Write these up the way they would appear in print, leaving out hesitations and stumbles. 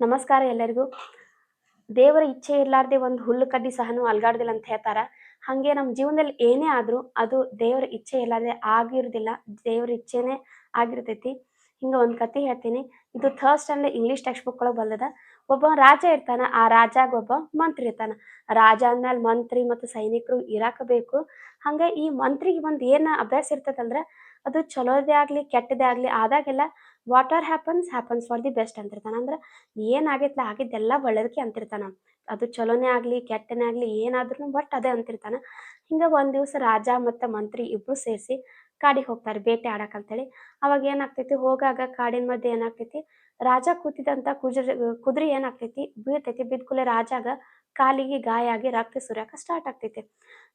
ನಮಸ್ಕಾರ ಎಲ್ಲರಿಗೂ. ದೇವರ ಇಚ್ಛೆ ಇರ್ಲಾರ್ದೆ ಒಂದು ಹುಲ್ಲು ಕಡ್ಡಿ ಸಹನು ಅಲ್ಗಾಡ್ದಿಲ್ಲ ಅಂತ ಹೇಳ್ತಾರ. ಹಂಗೆ ನಮ್ಮ ಜೀವನದಲ್ಲಿ ಏನೇ ಆದ್ರೂ ಅದು ದೇವರ ಇಚ್ಛೆ ಇರ್ಲಾರ್ದೆ ಆಗಿರುದಿಲ್ಲ. ದೇವರ ಇಚ್ಛೆನೇ ಆಗಿರ್ತೈತಿ. ಹಿಂಗ ಒಂದು ಕತೆ ಹೇಳ್ತೀನಿ. ಇದು third standard English text book ಒಳಗೆ ಬಂದದ. ಒಬ್ಬ ರಾಜ ಇರ್ತಾನ. ಆ ರಾಜಾಗ ಒಬ್ಬ ಮಂತ್ರಿ ಇರ್ತಾನ. ರಾಜ ಅಂದ್ಮೇಲೆ ಮಂತ್ರಿ ಮತ್ತು ಸೈನಿಕರು ಇರಾಕ ಬೇಕು. ಹಂಗ ಈ ಮಂತ್ರಿಗೆ ಒಂದು ಏನ್ ಅಭ್ಯಾಸ ಇರ್ತದಂದ್ರ ಅದು ಚಲೋದೇ ಆಗ್ಲಿ ಕೆಟ್ಟದೇ ಆಗ್ಲಿ ಆದಾಗೆಲ್ಲ whatever happens for the best ಅಂತಿರ್ತಾನ. ಅಂದ್ರ ಏನಾಗೈತ್ಲ ಆಗಿದ್ದೆಲ್ಲ ಒಳ್ಳೇದಕ್ಕೆ ಅಂತಿರ್ತಾನ. ಅದು ಚಲೋನೇ ಆಗ್ಲಿ ಕೆಟ್ಟನೇ ಆಗ್ಲಿ ಏನಾದ್ರೂ ಬಟ್ ಅದೇ ಅಂತಿರ್ತಾನ. ಹಿಂಗ ಒಂದ್ ದಿವ್ಸ ರಾಜ ಮತ್ತು ಮಂತ್ರಿ ಇಬ್ರು ಸೇರಿಸಿ ಕಾಡಿಗೆ ಹೋಗ್ತಾರೆ ಬೇಟೆ ಆಡಕ್ಕಂತೇಳಿ. ಅವಾಗ ಏನಾಗ್ತೈತಿ, ಹೋಗಾಗ ಕಾಡಿನ ಮಧ್ಯೆ ಏನಾಗ್ತೈತಿ, ರಾಜ ಕೂತಿದಂತ ಕುದುರೆ ಏನಾಗ್ತೈತಿ ಬೀಳ್ತೈತಿ. ಬಿದ್ಕೂಲೆ ರಾಜಾಗ ಕಾಲಿಗೆ ಗಾಯ ಆಗಿ ರಕ್ತ ಸುರಿಯಾಕ ಸ್ಟಾರ್ಟ್ ಆಗ್ತೈತಿ.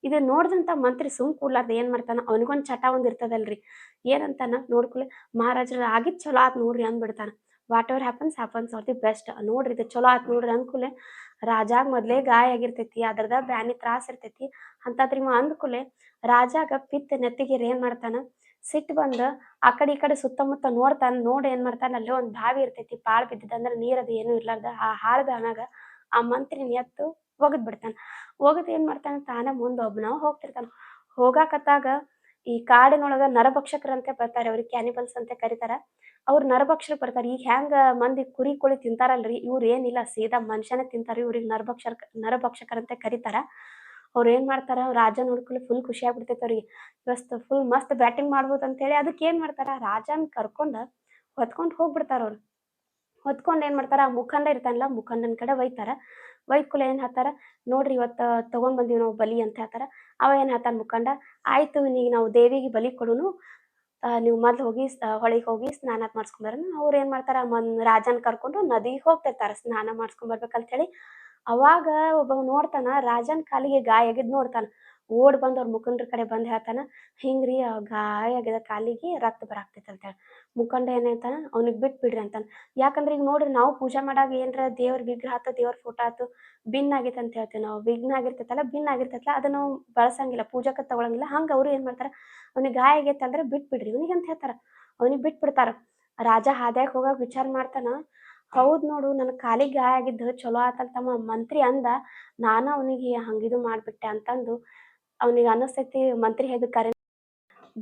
ಇದು ನೋಡ್ದಂತ ಮಂತ್ರಿ ಸುಮ್ ಕೂಡ್ಲಾರ್ದ ಏನ್ ಮಾಡ್ತಾನ, ಅವನಿಗೊಂದ್ ಚಟ ಒಂದ್ ಇರ್ತದಲ್ರಿ, ಏನಂತಾನ ನೋಡ್ಕೂಲೆ, ಮಹಾರಾಜ್ರ ಆಗಿದ್ ಚಲೋ ಆತ್ ನೋಡ್ರಿ ಅಂದ್ಬಿಡ್ತಾನ. Whatever happens for the best, ನೋಡ್ರಿ ಇದು ಚಲೋ ಆತ್ ನೋಡ್ರಿ ಅಂದ್ಕೂಲೆ ರಾಜಾಗ ಮೊದ್ಲೇ ಗಾಯ ಆಗಿರ್ತೈತಿ, ಅದ್ರದ ಬ್ಯಾನಿ ತ್ರಾಸ ಇರ್ತೈತಿ. ಅಂತದ್ರಿವ ಅಂದ್ಕೂಲೆ ರಾಜಾಗ ಪಿತ್ತ ನೆತ್ತಿಗೇರಿ ಏನ್ ಮಾಡ್ತಾನ, ಸಿಟ್ಟು ಬಂದ ಆ ಕಡೆ ಈ ಕಡೆ ಸುತ್ತಮುತ್ತ ನೋಡ್ತಾನ. ನೋಡಿ ಏನ್ ಮಾಡ್ತಾನ, ಅಲ್ಲೇ ಒಂದ್ ಬಾವಿ ಇರ್ತೈತಿ, ಪಾಳ್ ಬಿದ್ದಿದ್ದ ಅಂದ್ರ ನೀರದು ಏನು ಇರ್ಲಾರ್ದ ಆ ಹಾಳ್ ಬಾವ್ಯಾಗ ಆ ಮಂತ್ರಿನ ಎತ್ತು ಒಗದ್ ಬಿಡ್ತಾನ. ಒಗದ್ ಏನ್ ಮಾಡ್ತಾನ, ತಾನ ಮುಂದ್ ಒಬ್ನ ಹೋಗ್ತಿರ್ತಾನ. ಹೋಗಾಕತ್ತಾಗ ಈ ಕಾಡಿನೊಳಗ ನರಭಕ್ಷಕರಂತೆ ಬರ್ತಾರೆ, ಅವ್ರಿಗೆ ಕ್ಯಾನಿಬಲ್ಸ್ ಅಂತ ಕರೀತಾರ. ಅವ್ರು ನರಭಕ್ಷಕರು ಬರ್ತಾರೆ. ಈಗ ಹೆಂಗ ಮಂದಿ ಕುರಿ ಕೋಳಿ ತಿಂತಾರಲ್ರಿ, ಇವ್ರು ಏನಿಲ್ಲ ಸೀದಾ ಮನುಷ್ಯನೇ ತಿಂತಾರ. ಇವ್ರಿಗೆ ನರಭಕ್ಷಕರಂತೆ ಕರೀತಾರ. ಅವ್ರು ಏನ್ ಮಾಡ್ತಾರ, ರಾಜ ನೋಡ್ಕೊಳ್ಳಿ ಫುಲ್ ಖುಷಿ ಆಗ್ಬಿಡ್ತೈತೆ ಅವ್ರಿಗೆ. ಇವತ್ತು ಫುಲ್ ಮಸ್ತ್ ಬ್ಯಾಟಿಂಗ್ ಮಾಡ್ಬೋದು ಅಂತ ಹೇಳಿ ಅದಕ್ಕೆ ಏನ್ ಮಾಡ್ತಾರ, ರಾಜನ್ ಕರ್ಕೊಂಡ ಹೊತ್ಕೊಂಡ್ ಹೋಗ್ಬಿಡ್ತಾರ ಅವ್ರು. ಹೊತ್ಕೊಂಡ್ ಏನ್ ಮಾಡ್ತಾರ, ಆ ಮುಖಂಡ ಇರ್ತಾನಲ್ಲ ಮುಖಂಡನ ಕಡೆ ಒಯ್ತಾರ. ಒಯ್ದ್ಕೂಲೆ ಏನ್ ಹೇಳ್ತಾರ, ನೋಡ್ರಿ ಇವತ್ತ ತಗೊಂಡ್ ಬಂದೀವಿ ನಾವು ಬಲಿ ಅಂತ ಹೇಳ್ತಾರ. ಅವ ಏನ್ ಹೇಳ್ತಾನ ಮುಖಂಡ, ಆಯ್ತು ಈಗ ನಾವು ದೇವಿಗೆ ಬಲಿ ಕೊಡುನು, ನೀವು ಮೊದ್ಲು ಹೋಗಿ ಹೊಳಿಗೆ ಹೋಗಿ ಸ್ನಾನ ಮಾಡಿಸ್ಕೊಂಬರೋಣ. ಅವ್ರು ಏನ್ ಮಾಡ್ತಾರ, ರಾಜನ್ ಕರ್ಕೊಂಡು ನದಿಗೆ ಹೋಗ್ತಿರ್ತಾರ ಸ್ನಾನ ಮಾಡಿಸ್ಕೊಂಬರ್ಬೇಕಂತ ಹೇಳಿ. ಅವಾಗ ಒಬ್ಬ ನೋಡ್ತಾನ, ರಾಜನ್ ಕಾಲಿಗೆ ಗಾಯ ಆಗಿದ್ ನೋಡ್ತಾನ. ಓಡ್ ಬಂದ್ ಅವ್ರ ಮುಖಂಡ್ರ ಕಡೆ ಬಂದ್ ಹೇಳ್ತಾನ, ಹಿಂಗ್ರಿ ಗಾಯ ಆಗ್ಯದ ಕಾಲಿಗೆ ರಕ್ತ ಬರಾಕ್ತೈತಿ ಅಂತ ಹೇಳಿ. ಮುಖಂಡ ಏನ್ ಹೇಳ್ತಾನ, ಅವ್ನಿಗೆ ಬಿಟ್ ಬಿಡ್ರಿ ಅಂತಾನ. ಯಾಕಂದ್ರೆ ಈಗ ನೋಡ್ರಿ ನಾವು ಪೂಜೆ ಮಾಡಾಗ ಏನ್ರ ದೇವ್ರ ವಿಗ್ರಹ ಆತು ದೇವ್ರ ಫೋಟೋ ಆತು ಭಿನ್ನ ಆಗೈತೆ ಅಂತ ಹೇಳ್ತೀವಿ ನಾವು. ವಿಘ್ನ ಆಗಿರ್ತೈತಲ್ಲ ಭಿನ್ನ ಆಗಿರ್ತೈತಲ್ಲ ಅದನ್ನ ನಾವು ಬಳಸಂಗಿಲ್ಲ, ಪೂಜಾಕ ತಗೊಳಂಗಿಲ್ಲ. ಹಂಗ ಅವ್ರು ಏನ್ ಮಾಡ್ತಾರ, ಅವ್ನಿಗೆ ಗಾಯ ಆಗೈತೆ ಅಂದ್ರೆ ಬಿಟ್ ಬಿಡ್ರಿ ಇವ್ನಿಗೆ ಅಂತ ಹೇಳ್ತಾರ. ಅವ್ನಿಗೆ ಬಿಟ್ ಬಿಡ್ತಾರ. ರಾಜ ಹಾದ್ಯಾಗ ಹೋಗಾಗ ವಿಚಾರ ಮಾಡ್ತಾನ, ಹೌದ್ ನೋಡು ನನ್ ಕಾಲಿಗೆ ಗಾಯ ಆಗಿದ್ದು ಚಲೋ ಆತಲ್ತಮ್ಮ ಮಂತ್ರಿ ಅಂದ, ನಾನು ಅವನಿಗೆ ಹಂಗಿದು ಮಾಡ್ಬಿಟ್ಟೆ ಅಂತಂದು ಅವ್ನಿಗೆ ಅನಸ್ತೈತಿ. ಮಂತ್ರಿ ಹೇಳಿದ ಕರೆ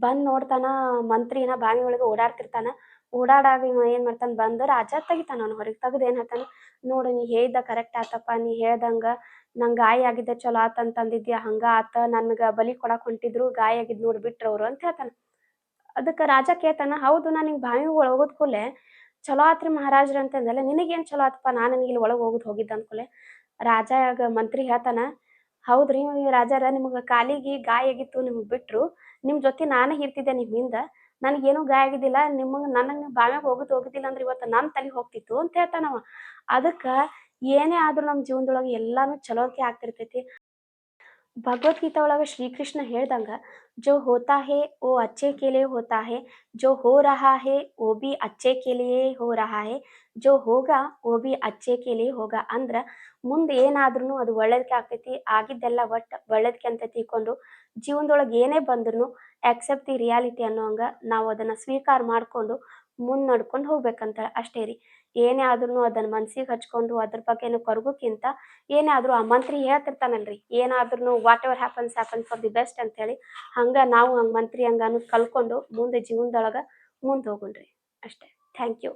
ಬಂದ್ ನೋಡ್ತಾನ, ಮಂತ್ರಿನ ಬಾವಿ ಒಳಗೆ ಓಡಾಡ್ತಿರ್ತಾನ. ಓಡಾಡಾಗ ಇವ ಏನ್ ಮಾಡ್ತಾನ, ಬಂದ ರಾಜ ತೆಗಿತಾನ ಅವ್ನ ಹೊರಗೆ. ತೆಗ್ದು ಏನ್ ಹೇಳ್ತಾನ, ನೋಡು ನೀ ಹೇಳ್ದ ಕರೆಕ್ಟ್ ಆತಪ್ಪ, ನೀ ಹೇಳ್ದಂಗ ನಂಗೆ ಗಾಯ ಆಗಿದ್ದೆ ಚಲೋ ಆತ ಅಂತಂದಿದ್ಯಾ, ಹಂಗ ಆತ. ನನ್ಗ ಬಲಿ ಕೊಡಾಕ್ ಹೊಂಟಿದ್ರು ಗಾಯ ಆಗಿದ್ ನೋಡಿ ಬಿಟ್ರವ್ರು ಅಂತ ಹೇಳ್ತಾನ. ಅದಕ್ಕೆ ರಾಜ ಕೇಳ್ತಾನ, ಹೌದು ನಾನು ಹಿಂಗೆ ಬಾವಿ ಒಳಗೆ ಹೋಗೋದ್ ಕೂಲೆ ಚಲೋ ಆತ್ರಿ ಮಹಾರಾಜ್ರ ಅಂತಂದಲ್ಲ, ನಿನಗೇನು ಚಲೋ ಆತಪ್ಪ, ನಾನು ಇಲ್ಲಿ ಒಳಗೆ ಹೋಗಿದ್ದ ಅಂದ್ಕೂಲೆ ರಾಜ ಮಂತ್ರಿ ಹೇಳ್ತಾನ, ಹೌದ್ರಿ ರಾಜಾರ ನಿಮ್ಗೆ ಕಾಲಿಗೆ ಗಾಯ ಆಗಿತ್ತು ನಿಮ್ಗೆ ಬಿಟ್ರು, ನಿಮ್ಮ ಜೊತೆ ನಾನೇ ಇರ್ತಿದ್ದೆ ನಿಮ್ಮ ಹಿಂದ, ನನಗೇನು ಗಾಯ ಆಗಿದ್ದಿಲ್ಲ. ನನಗೆ ಬಾವ್ಯಾಗ ಹೋಗಿದ್ದಿಲ್ಲ ಅಂದ್ರೆ ಇವತ್ತು ನನ್ನ ತಲೆ ಹೋಗ್ತಿತ್ತು ಅಂತ ಹೇಳ್ತಾನವ. ಅದಕ್ಕೆ ಏನೇ ಆದ್ರೂ ನಮ್ಮ ಜೀವನದೊಳಗೆ ಎಲ್ಲಾನು ಚಲೋಕೆ ಆಗ್ತಿರ್ತೈತಿ. ಭಗವದ್ಗೀತಾ ಒಳಗ ಶ್ರೀಕೃಷ್ಣ ಹೇಳ್ದಂಗ, ಜೋ ಹೋತಾ ಹೇ ಓ ಅಚ್ಚೆ ಕೆ ಲಿಯೆ ಹೋತಾ ಹೇ, ಜೋ ಹೋ ರಹಾ ಹೇ ಓ ಬಿ ಅಚ್ಚೆ ಕೆ ಲಿಯೆ ಹೋ ರಹಾ ಹೇ, ಜೋ ಹೋಗಾ ಓ ಬಿ ಅಚ್ಚೆ ಕೆ ಲಿಯೆ ಹೋಗಾ. ಅಂದ್ರ ಮುಂದೆ ಏನಾದ್ರೂ ಅದು ಒಳ್ಳೇದಕ್ಕೆ ಆಗ್ತೈತಿ. ಆಗಿದ್ದೆಲ್ಲ ಒಟ್ಟು ಒಳ್ಳೇದಕ್ಕೆ ಅಂತ ತಿಳ್ಕೊಂಡು ಜೀವನದೊಳಗೆ ಏನೇ ಬಂದ್ರು ಆಕ್ಸೆಪ್ಟ್ ದಿ ರಿಯಾಲಿಟಿ ಅನ್ನೋಂಗ ನಾವು ಅದನ್ನ ಸ್ವೀಕಾರ ಮಾಡ್ಕೊಂಡು ಮುಂದ್ ನಡ್ಕೊಂಡು ಹೋಗ್ಬೇಕಂತ ಅಷ್ಟೇ ರೀ. ಏನೇ ಆದ್ರೂ ಅದನ್ನ ಮನ್ಸಿಗೆ ಹಚ್ಕೊಂಡು ಅದ್ರ ಬಗ್ಗೆನು ಕೊರಗೋಕ್ಕಿಂತ ಏನೇ ಆದ್ರೂ ಆ ಮಂತ್ರಿ ಹೇಳ್ತಿರ್ತಾನಲ್ರಿ, ಏನಾದ್ರೂ what ever happens for the best ಅಂತ ಹೇಳಿ, ಹಂಗ ನಾವು ಹಂಗ ಮಂತ್ರಿ ಹಂಗ ಅನ್ನೋದು ಕಲ್ಕೊಂಡು ಮುಂದೆ ಜೀವನದೊಳಗ ಮುಂದೆ ಹೋಗುಣ್ರಿ ಅಷ್ಟೇ. Thank you.